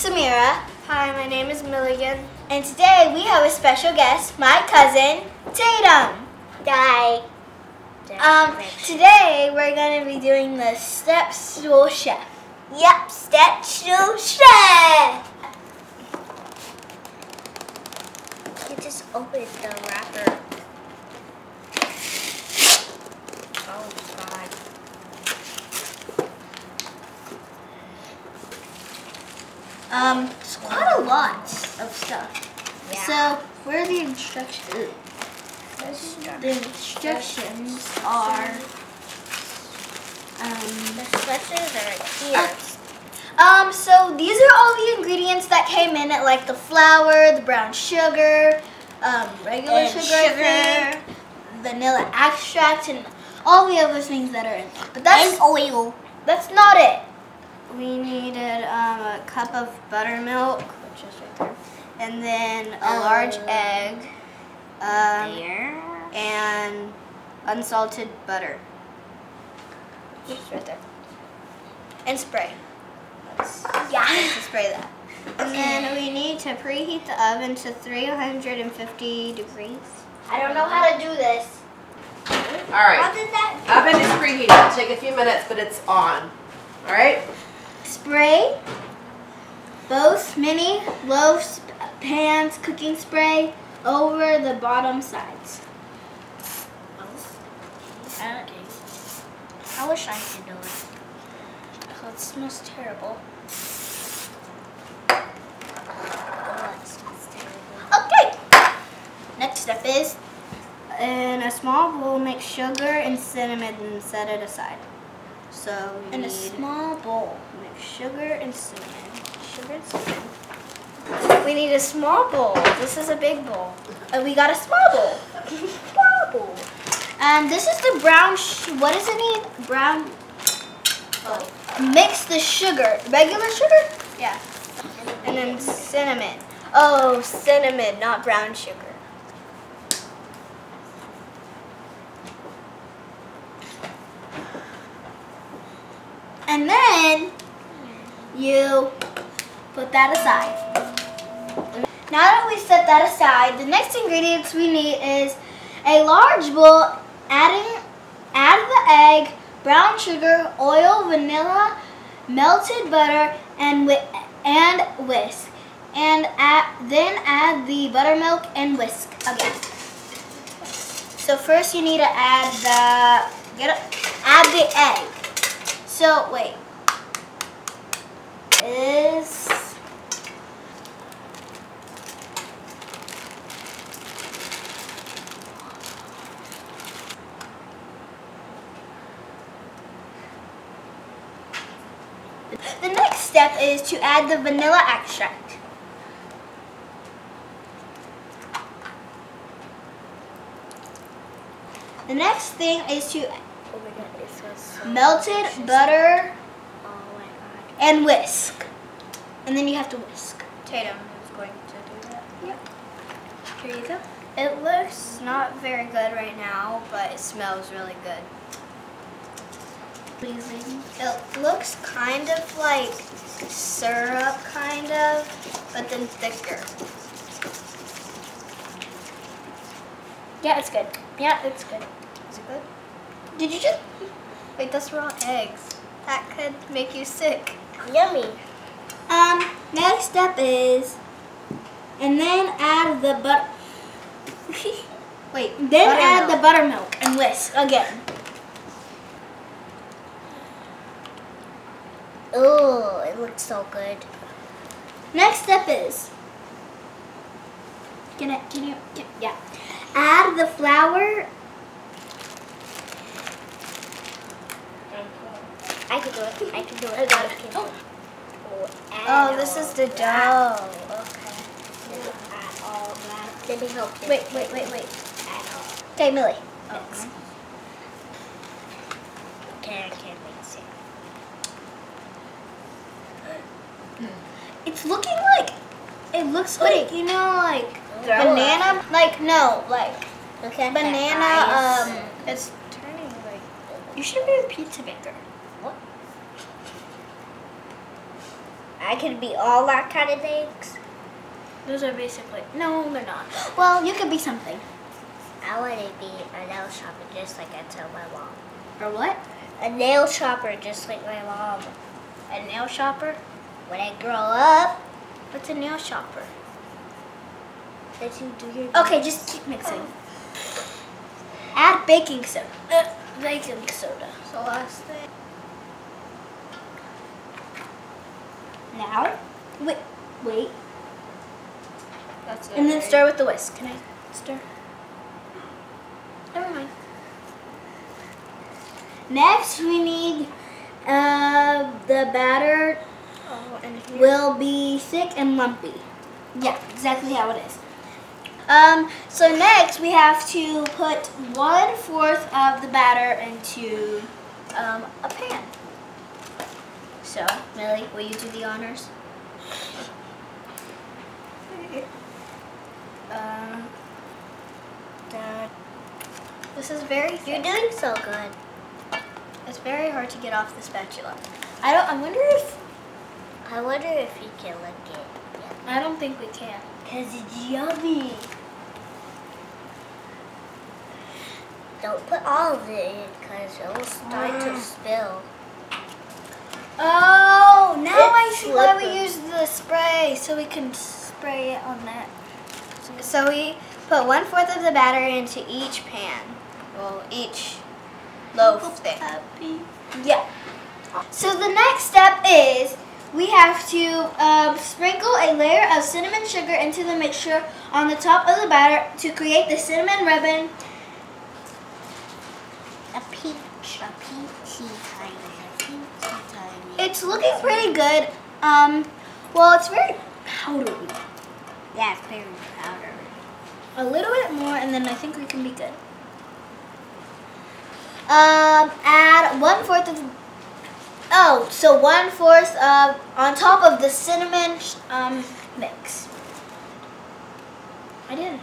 Samira. Hi, my name is Milligan. And today we have a special guest, my cousin, Tatum. Hi. Today we're going to be doing the Stool Chef. Yep, Stool Chef. You just opened the wrapper. Oh God. It's quite a lot of stuff. Yeah. So, where are the instructions? The instructions are... the instructions are here. So these are all the ingredients that came in it, like the flour, the brown sugar, regular And sugar, vanilla extract, and all the other things that are in there. But that's oil. That's not it. We needed a cup of buttermilk, which is right there, and then a large egg, and unsalted butter. Just right there. And spray. Yeah. To spray that. And then we need to preheat the oven to 350 degrees. I don't know how to do this. All right. How did that? Oven is preheated. It'll take a few minutes, but it's on. All right. Spray both mini loaf pans cooking spray over the bottom sides. I wish I could do it. Oh, it smells terrible. Okay. Next step is In a small bowl, mix sugar and cinnamon and set it aside. So we in a need small bowl. mix sugar and cinnamon. Sugar and cinnamon. We need a small bowl. This is a big bowl. We got a small bowl. Small bowl. And this is the brown. What does it need? Brown. Mix the sugar. Regular sugar? Yeah. And then cinnamon. Oh, cinnamon, not brown sugar. And then you put that aside. Now that we set that aside, the next ingredients we need is a large bowl. Add the egg, brown sugar, oil, vanilla, melted butter, and whisk. And then add the buttermilk and whisk again. So first you need to add the egg. So wait. The next step is to add the vanilla extract. The next thing is to melted butter and whisk. And then you have to whisk. Tatum is going to do that. Yep. Here you go. It looks not very good right now, but it smells really good. It looks kind of like syrup, but then thicker. Yeah, it's good. Yeah, it's good. Is it good? Did you just... Wait, that's raw eggs. That could make you sick. Yummy. Next step is... And then add the Wait, Then add the buttermilk and whisk again. Oh, it looks so good. Next step is... Yeah. Add the flour. I can do it. I can do it. I got it. Oh, this is the dough. Okay. Add all that. Let me help you. Wait. Add all. Okay, Millie. Okay. Okay, I can't mix it. It's looking like... It looks like, you know, like... Banana? Okay. Banana, It's turning like... You should be a pizza maker. What? I could be all that kind of things. Those are basically, no, they're not. Well, you could be something. I want to be a nail shopper just like I told my mom. Or what? A nail shopper just like my mom. A nail shopper? When I grow up, What's a nail shopper? that you do your Okay, just keep mixing. Add baking soda. Baking soda. So last thing. Now, wait. That's it. And then stir with the whisk. Can I stir? Never mind. Next, we need the batter Oh, and here. will be thick and lumpy. Yeah, exactly how it is. So next we have to put 1/4 of the batter into a pan. So, Millie, will you do the honors? This is very thick. You're doing so good. It's very hard to get off the spatula. I wonder if, I wonder if you can lick it. I don't think we can. Because it's yummy. Don't put all of it in because it will start to spill. Oh, now I It's see why we slippery. use the spray, so we can spray it on that. So we put 1/4 of the batter into each pan. Well, each loaf thing. Yeah. So the next step is we have to sprinkle a layer of cinnamon sugar into the mixture on the top of the batter to create the cinnamon ribbon. A peachy tiny. It's looking pretty good. Well, it's very powdery. Yeah, it's very powdery. A little bit more, and then I think we can be good. Add 1/4 of. Oh, so 1/4 of on top of the cinnamon mix. I didn't.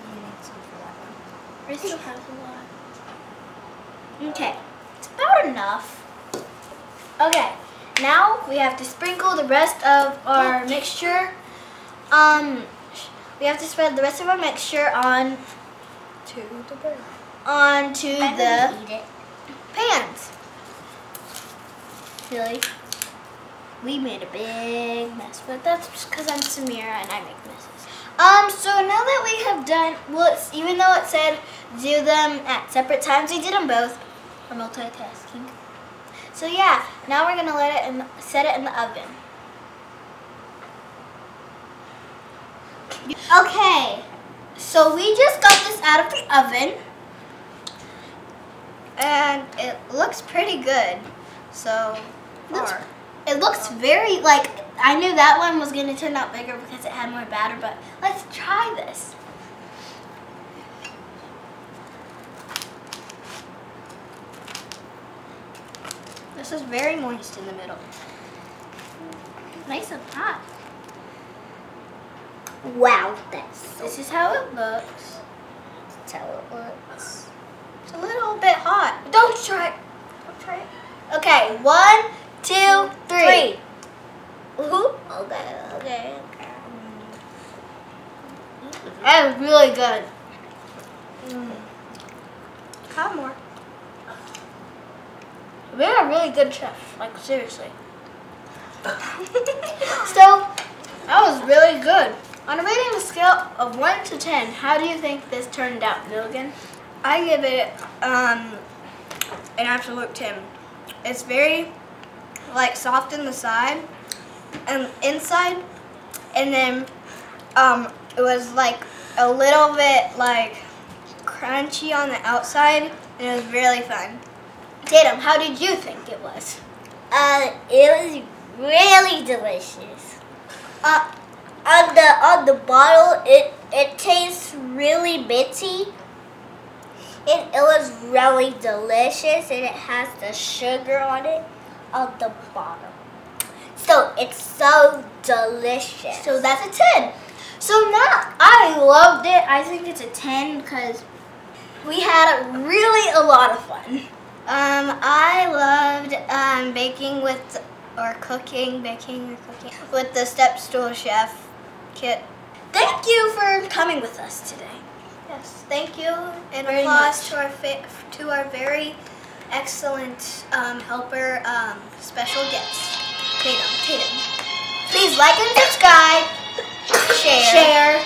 You need some for that one. I still have a lot. Okay, it's about enough. Okay, now we have to sprinkle the rest of our mixture. We have to spread the rest of our mixture on onto I'm the gonna eat it. pans. Really? We made a big mess, but that's just because I'm Samira and I make messes. So now that we have done, well, even though it said do them at separate times, we did them both. We're multitasking. So yeah, now we're gonna let it set it in the oven. Okay, so we just got this out of the oven. And it looks pretty good. So it looks very, like, I knew that one was going to turn out bigger because it had more batter, but let's try this. This is very moist in the middle. Nice and hot. Wow, that's This is how it looks. how it looks. It's a little bit hot. Don't try it. Don't try it. Okay, 1, 2, 3. Okay. That is really good. Have more. We're a really good chef, like seriously. So, that was really good. On a rating scale of 1 to 10, how do you think this turned out, Milligan? I give it an absolute 10. It's very like soft in the side and inside, and then it was like a little bit like crunchy on the outside, and it was really fun. Tatum, how did you think it was? It was really delicious. On the bottle, it tastes really minty. It was really delicious, and it has the sugar on it on the bottom. So it's so delicious. So that's a 10. So now, I loved it. I think it's a 10 because we had really a lot of fun. I loved baking with or cooking, baking or cooking with the Stool chef kit. Thank you for coming with us today. Yes, thank you, and Very applause to our very excellent helper, special guest, Tatum. Please like and subscribe, share.